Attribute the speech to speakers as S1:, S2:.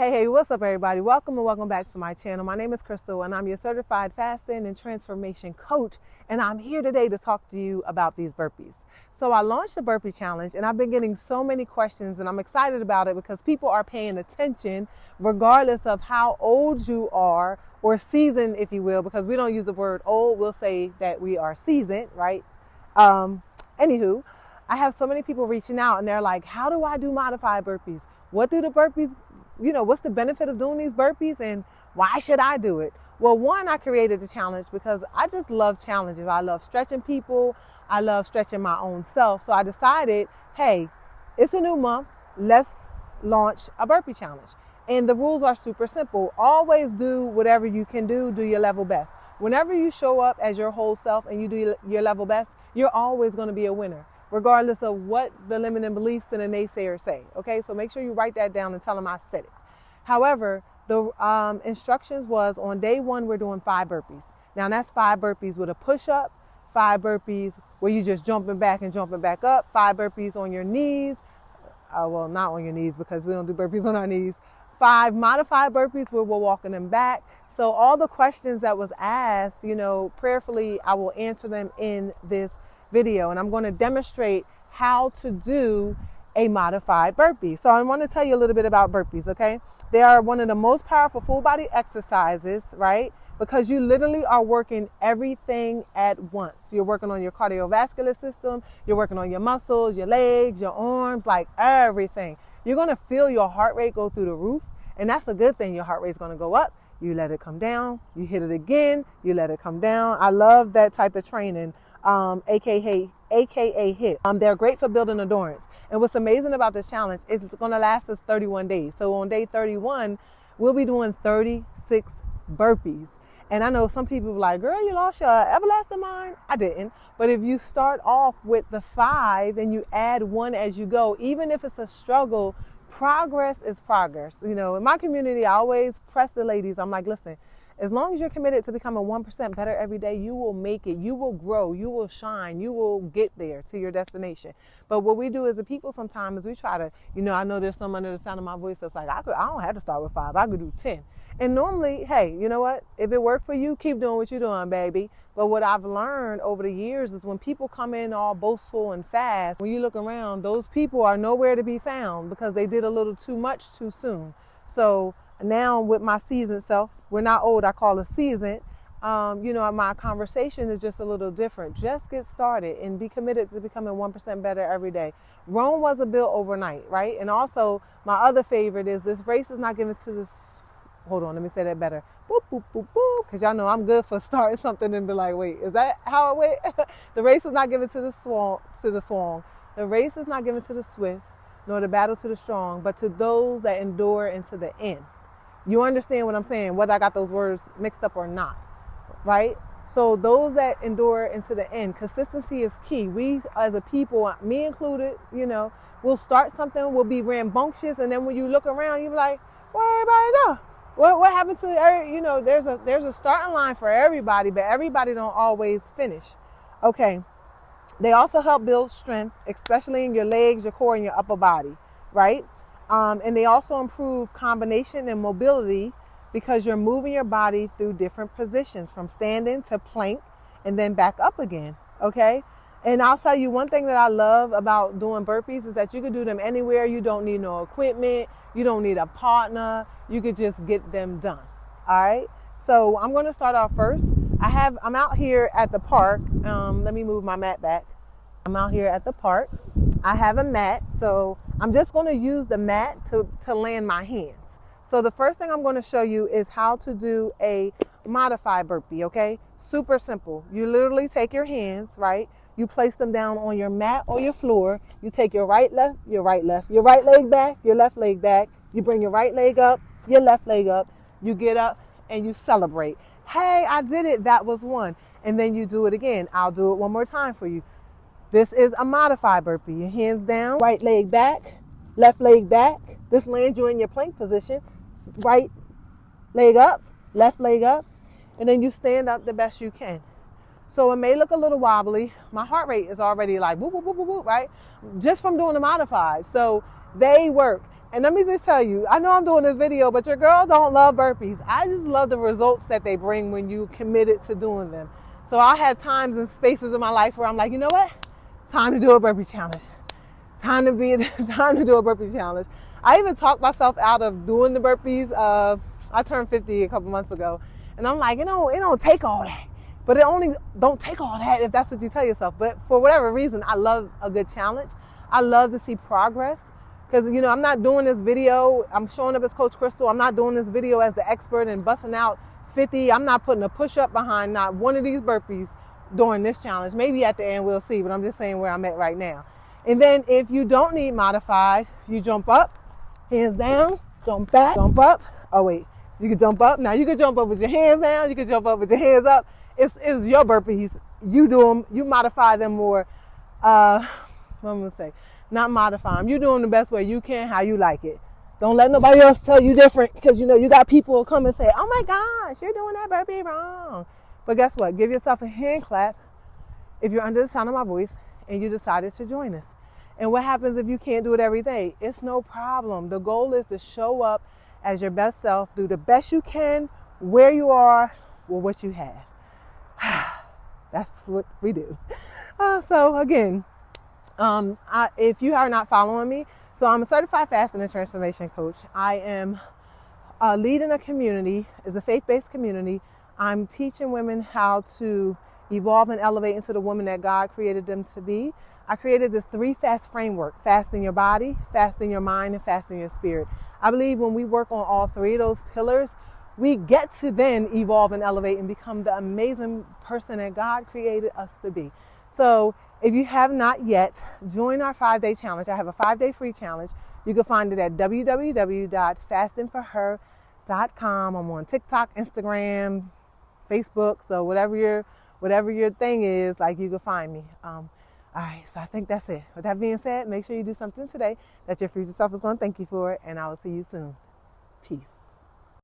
S1: Hey, what's up everybody? Welcome and welcome back to my channel. My name is Crystal and I'm your certified fasting and transformation coach, and I'm here today to talk to you about these burpees. So I launched the burpee challenge and I've been getting so many questions, and I'm excited about it because people are paying attention regardless of how old you are, or seasoned if you will, because we don't use the word old, we'll say that we are seasoned, right? Anywho, I have so many people reaching out and they're like, how do I do modified burpees? What do the burpees, what's the benefit of doing these burpees and why should I do it? Well, one, I created the challenge because I just love challenges. I love stretching people. I love stretching my own self. So I decided, hey, it's a new month. Let's launch a burpee challenge. And the rules are super simple. Always do whatever you can do your level best. Whenever you show up as your whole self and you do your level best, you're always going to be a winner, regardless of what the limiting beliefs and the naysayers say. Okay, so make sure you write that down and tell them I said it. However, the instructions was on day one, we're doing 5 burpees. Now that's 5 burpees with a push-up, 5 burpees where you just jumping back and jumping back up, 5 burpees on your knees. Well, not on your knees because we don't do burpees on our knees. 5 modified burpees where we're walking them back. So all the questions that was asked, prayerfully, I will answer them in this video, and I'm going to demonstrate how to do a modified burpee. So I want to tell you a little bit about burpees, okay? They are one of the most powerful full body exercises, right? Because you literally are working everything at once. You're working on your cardiovascular system, you're working on your muscles, your legs, your arms, like everything. You're going to feel your heart rate go through the roof, and that's a good thing. Your heart rate's going to go up, you let it come down, you hit it again, you let it come down. I love that type of training. AKA HIIT. They're great for building endurance. And what's amazing about this challenge is it's going to last us 31 days. So on day 31, we'll be doing 36 burpees. And I know some people are like, girl, you lost your everlasting mind. I didn't. But if you start off with the 5 and you add 1 as you go, even if it's a struggle, progress is progress. In my community, I always press the ladies. I'm like, listen, as long as you're committed to becoming 1% better every day, you will make it, you will grow, you will shine, you will get there to your destination. But what we do as a people sometimes is we try to, I know there's some under the sound of my voice that's like, I don't have to start with 5, I could do 10. And normally, hey, you know what? If it worked for you, keep doing what you're doing, baby. But what I've learned over the years is when people come in all boastful and fast, when you look around, those people are nowhere to be found because they did a little too much too soon. So now with my seasoned self, we're not old, I call it seasoned. My conversation is just a little different. Just get started and be committed to becoming 1% better every day. Rome wasn't built overnight, right? And also, my other favorite is this race is not given to the... Hold on, let me say that better. Boop, boop, boop, boop. Because y'all know I'm good for starting something and be like, wait, is that how it went? The race is not given to the swan. The race is not given to the swift, nor the battle to the strong, but to those that endure into the end. You understand what I'm saying, whether I got those words mixed up or not, right? So those that endure into the end, consistency is key. We as a people, me included, we'll start something, we'll be rambunctious, and then when you look around, you're like, where everybody go? What happened to, there's a starting line for everybody, but everybody don't always finish. Okay. They also help build strength, especially in your legs, your core, and your upper body, right? And they also improve combination and mobility because you're moving your body through different positions, from standing to plank and then back up again, okay? And I'll tell you one thing that I love about doing burpees is that you can do them anywhere. You don't need no equipment. You don't need a partner. You could just get them done, all right? So I'm going to start off first. I'm out here at the park. Let me move my mat back. I'm out here at the park. I have a mat, so I'm just going to use the mat to land my hands. So the first thing I'm going to show you is how to do a modified burpee, okay? Super simple. You literally take your hands, right? You place them down on your mat or your floor. You take your right leg back, your left leg back. You bring your right leg up, your left leg up. You get up and you celebrate. Hey, I did it. That was one. And then you do it again. I'll do it one more time for you. This is a modified burpee. Your hands down, right leg back, left leg back. This lands you in your plank position. Right leg up, left leg up, and then you stand up the best you can. So it may look a little wobbly. My heart rate is already like whoop, whoop, whoop, whoop, whoop, right? Just from doing the modified. So they work. And let me just tell you, I know I'm doing this video, but your girl don't love burpees. I just love the results that they bring when you committed to doing them. So I have times and spaces in my life where I'm like, you know what? Time to do a burpee challenge. Time to do a burpee challenge. I even talked myself out of doing the burpees. I turned 50 a couple months ago, and I'm like, it don't take all that. But it only don't take all that if that's what you tell yourself. But for whatever reason, I love a good challenge. I love to see progress. Because, I'm not doing this video. I'm showing up as Coach Crystal. I'm not doing this video as the expert and busting out 50. I'm not putting a push-up behind not one of these burpees during this challenge. Maybe at the end we'll see, but I'm just saying where I'm at right now. And then if you don't need modified, you jump up, hands down, jump back, jump up. Oh, wait. You can jump up. Now, you can jump up with your hands down. You can jump up with your hands up. It's your burpees. You do them. You modify them more. What am I going to say? Not modify them. You do them the best way you can, how you like it. Don't let nobody else tell you different, because, you got people who come and say, oh, my gosh, you're doing that burpee wrong. But guess what? Give yourself a hand clap if you're under the sound of my voice and you decided to join us. And what happens if you can't do it every day? It's no problem. The goal is to show up as your best self, do the best you can where you are with what you have. That's what we do. So again, if you are not following me, so I'm a certified fasting and transformation coach. I am leading a community. It's a faith-based community. I'm teaching women how to evolve and elevate into the woman that God created them to be. I created this 3-fast framework: fasting your body, fasting your mind, and fasting your spirit. I believe when we work on all 3 of those pillars, we get to then evolve and elevate and become the amazing person that God created us to be. So if you have not yet, join our 5-day challenge. I have a 5-day free challenge. You can find it at www.fastingforher.com. I'm on TikTok, Instagram, Facebook. So whatever your thing is, you can find me. All right, so I think that's it. With that being said, make sure you do something today that your future self is going to thank you for, and I will see you soon. Peace.